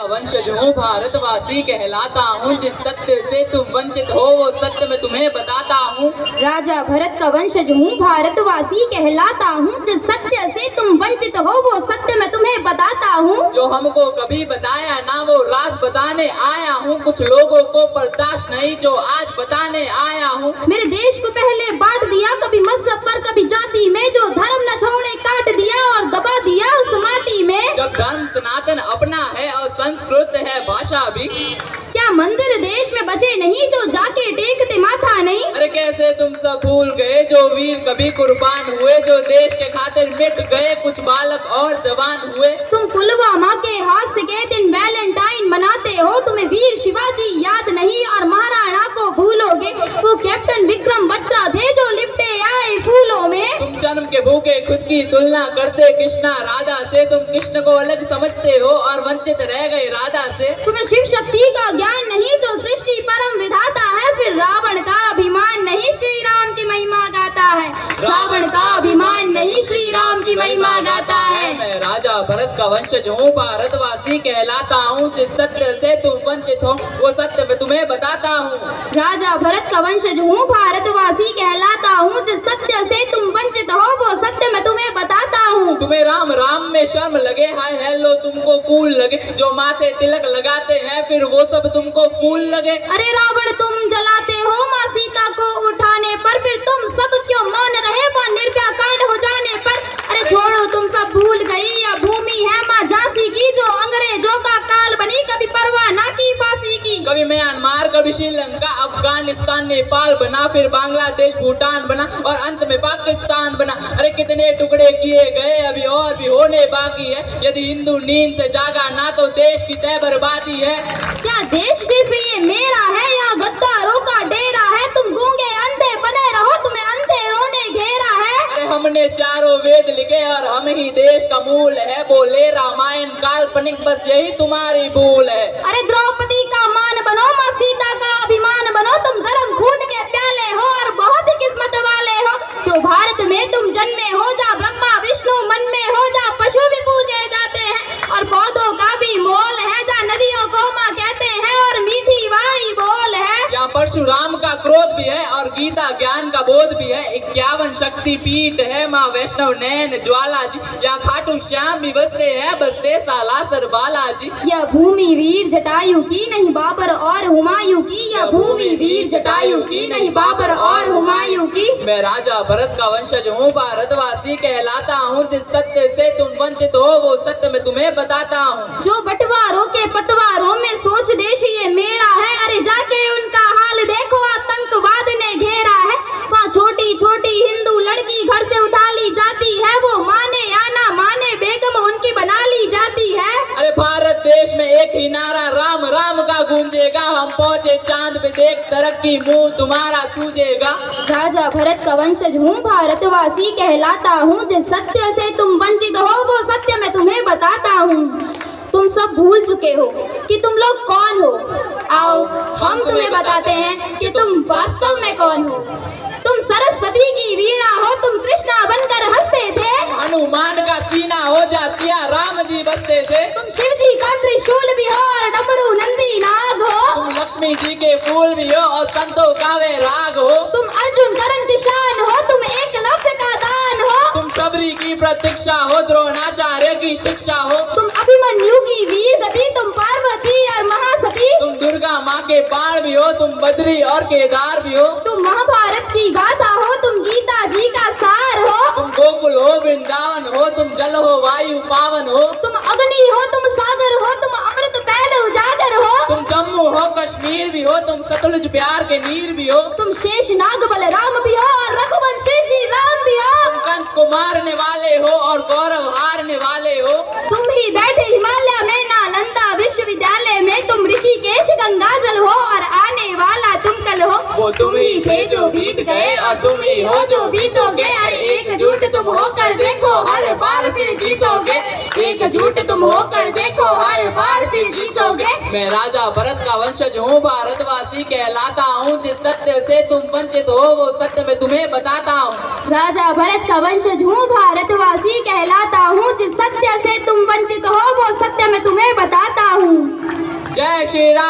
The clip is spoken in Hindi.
वंशज हूँ, भारतवासी कहलाता हूँ। जिस सत्य से तुम वंचित हो वो सत्य मैं तुम्हें बताता हूँ। राजा भरत का वंशज हूँ, भारतवासी कहलाता हूँ। जिस सत्य से तुम वंचित हो वो सत्य मैं तुम्हें बताता हूँ। जो हमको कभी बताया ना वो राज बताने आया हूँ। कुछ लोगों को बर्दाश्त नहीं जो आज बताने आया हूँ। मेरे देश को पहले बांट दिया, कभी मजहब पर कभी जाति में। जो धर्म न छोड़े काट दिया और दबा दिया उस माटी में। जब धर्म सनातन अपना है और संस्कृत है भाषा भी, क्या मंदिर देश में बचे नहीं जो जाके टेकते माथा नहीं। अरे कैसे तुम सब भूल गए जो वीर कभी कुर्बान हुए, जो देश के खातिर मिट गए कुछ बालक और जवान हुए। तुम पुलवामा के हादसे के दिन वैलेंटाइन मनाते हो, तुम्हें वीर शिवाजी याद नहीं और महाराणा को भूलोगे। वो कैप्टन विक्रम बत्रा थे जो लिपटे आए फूलों में। तुम जन्म के भूखे खुद की तुलना करते कृष्णा राधा से। तुम कृष्ण को अलग समझते हो और वंचित रह गए राधा से। तुम्हें शिव शक्ति का ज्ञान नहीं जो सृष्टि परम विधाता है। फिर रावण का अभिमान नहीं श्री राम की महिमा गाता है। रावण का अभिमान नहीं श्री राम की महिमा गाता है। मैं राजा भरत का वंशज हूँ, भारतवासी कहलाता हूँ। जिस सत्य से तुम वंचित हो वो सत्य मैं तुम्हें बताता हूँ। राजा भरत का वंशज हूँ, भारतवासी कहलाता हूँ। जिस सत्य से तुम वंचित हो वो सत्य मैं तुम्हें बताता हूँ। तुम्हें राम राम में शर्म लगे, हाय हेलो तुमको कूल लगे। जो माथे तिलक लगाते हैं फिर वो सब तुमको फूल लगे। अरे रावण तुम जलाते हो माँ सीता को उठाने पर, फिर तुम सब क्यों मौन रहे वहाँ निर्भया कांड हो जाने पर। अरे छोड़ो तुम सब भूल गई या भूमि है माँ झांसी की जो अंग्रेजों का काल बनी। कभी परवाह ना की फांसी की। कभी म्यांमार कभी श्रीलंका अफगानिस्तान नेपाल बना, फिर बांग्लादेश भूटान बना और अंत में पाकिस्तान बना। अरे कितने टुकड़े किए गए अभी और भी होने बाकी है। यदि हिंदू नींद से जागा ना तो देश की तय बर्बादी है। क्या देश सिर्फ ये मेरा है या गद्दारों का डेरा है। तुम गूंगे अंधे बने रहो, तुम्हें अंधेरों ने घेरा है। अरे हमने चारों वेद लिखे और हम ही देश का मूल है। बोले रामायण काल्पनिक बस यही तुम्हारी भूल है। अरे द्रौपदी का मान बनो, माँ सीता का अभिमान बनो। तुम गर्म खून के प्याले हो और बहुत ही किस्मत वाले हो। जो भारत में तुम जन्मे हो, जहाँ ब्रह्मा विष्णु मन में हो, जहाँ पशु भी पूजे जाते हैं और पौधों का भी मोल है, जहाँ नदियों को माँ कहते हैं और मीठी वाणी बोल है। यहाँ परशुराम का क्रोध भी है और गीता ज्ञान का बोध भी है। 51 शक्ति पीठ है, माँ वैष्णव नैन ज्वाला जी। यहाँ खाटू श्याम भी बसते हैं, बसते सालासर बालाजी। यह भूमि वीर जटायु की नहीं बाबर और हुमायूं की। यह भूमि वीर जटायु की नहीं बाबर और हुमायूं की। मैं राजा भरत का वंशज हूँ, भारतवासी कहलाता हूँ। जिस सत्य से तुम वंचित हो वो सत्य मैं तुम्हें बताता हूँ। जो बंटवारों के पतवारों में सोच देश ये मेरा है। अरे जाके उनका हाल देखो, आतंकवाद ने घेरा है। वहाँ छोटी छोटी हिंदू लड़की घर से उठा ली जाती है। वो माने या ना माने बेगम उनकी बना ली जाती है। अरे भारत देश में एक ही नारा राम राम का गूंजेगा। हम पहुँचे चांद पे देख तरक्की मुंह तुम्हारा सूझेगा। राजा भरत का वंशज हूँ, भारतवासी कहलाता हूँ। जिस सत्य से तुम वंचित हो वो सत्य मैं तुम्हें बताता हूँ। तुम सब भूल चुके हो कि तुम लोग कौन हो। आओ हम तुम्हें बताते हैं कि तुम वास्तव में कौन हो। तुम सरस्वती की वीणा हो, तुम कृष्णा बनकर हंसते थे। हनुमान का सीना हो जा सिया राम जी बसते थे। तुम शिव जी का त्रिशूल भी हो और डमरू नंदी नाग हो। तुम लक्ष्मी जी के फूल भी हो और संतों का वे राग हो। तुम अर्जुन करण की शान हो, तुम एकलव्य का दान हो। तुम शबरी की प्रतीक्षा हो, द्रोणाचार्य की शिक्षा हो। तुम अभिमन्यु की वीर गति, तुम पार्वती और महासती। तुम दुर्गा माँ के बाण भी हो, तुम बद्री और केदार भी हो। तुम महाभारत की गाथा हो, तुम गीता जी का सार हो। तुम गोकुल हो वृंदावन हो, तुम जल हो वायु पावन हो। तुम अग्नि हो, तुम सागर हो, तुम अमृत पहले उजागर हो। तुम जम्मू हो कश्मीर भी हो, तुम सतलुज प्यार के नीर भी हो। तुम शेष नाग बलराम भी हो और रघुवंशी श्री राम भी हो। तुम कंस को मारने वाले हो और गौरव हारने वाले हो। तुम ही बैठे हिमालय में नालंदा विश्वविद्यालय में। तुम ऋषिकेश गंगा जल हो और आने वाला तुम कल हो। वो तुम ही थे जो बीत गए और तुम ही हो जो बीतोगे। अरे एकजुट तुम होकर देखो हर बार फिर जीतोगे। एकजुट तुम होकर देखो हर बार फिर जीतोगे। मैं राजा भरत का वंशज हूँ, भारतवासी कहलाता हूँ। जिस सत्य से तुम वंचित हो वो सत्य मैं तुम्हें बताता हूँ। राजा भरत का वंशज हूँ, भारतवासी कहलाता हूँ। जिस सत्य से तुम वंचित हो वो सत्य मैं तुम्हें बताता हूँ। जय श्री राम।